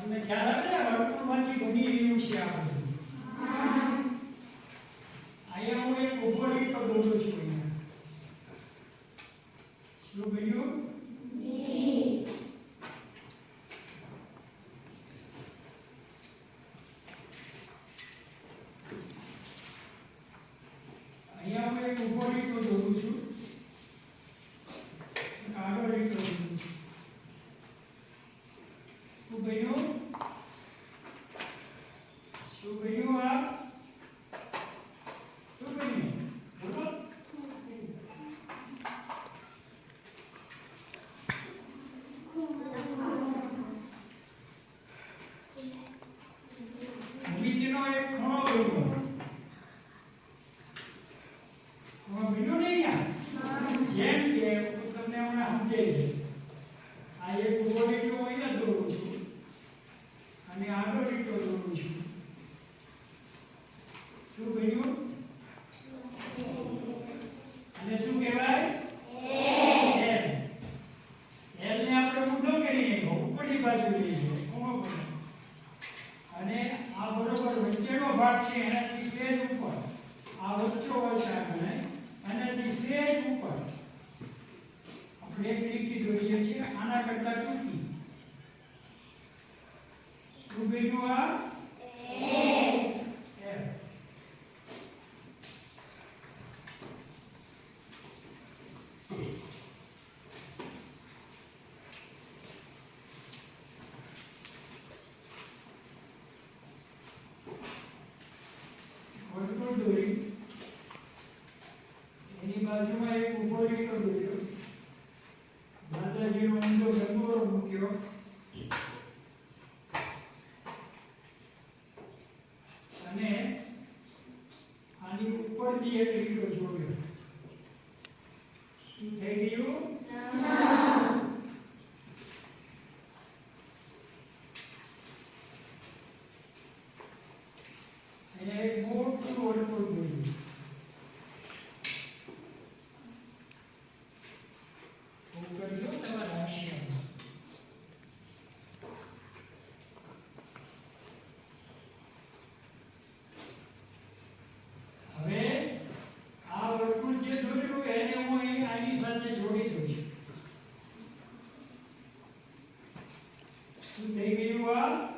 તમને ખ્યાલ આવે ને વર્તુળમાંથી બની રહ્યું છે આ બધું. અહીંયા હું એક ઊભો લીટો દોરું છું. શું બન્યું? અહીંયા હું એક ઊભો લીટો દોરું છું, આડો લીટો દોરું છું. શું બન્યું? શું બન્યું? આ શું બન્યું? બોલો. ભૂમિતિનો એક ખૂણો બન્યો. બન્યું નહીં યાર? જેમ કે તમને હમણાં સમજાય છે. આ એક ઊભો લીટો અહીંયા દોરું છું અને આડો લીટો દોરું છું. શું બન્યું? અને શું કહેવાય? એલ. એલ ને આપણે ઊંધો કરી નાખ્યો, ઉપરની બાજુ લઈ જઈએ, ખૂણો બન્યો. અને આ બરોબર વચ્ચેનો ભાગ છે એનાથી સેજ ઉપર, આ વચ્ચો વચ્ચા ગણાય, એનાથી સેજ ઉપર આપણે એક લીટી દોરીએ છીએ, આના કરતા ટૂંકી. શું બન્યું? આ એલ. વર્તુળ દોરી, એની બાજુમાં એક ઊભો લીટો દોર્યો, માતાજીનો ઊંધો ગંગોળો મૂક્યો, અને આની ઉપરથી એક લીટો જોડ્યો. શું થઈ ગયું? અહીંયા એક મોટું વર્તુળ દોર્યું. કરજો તમારા હાશિયામાં. હવે આ વર્તુળ જે દોર્યું એને હું આની સાથે જોડી દઉં છું. શું થઈ ગયું? આ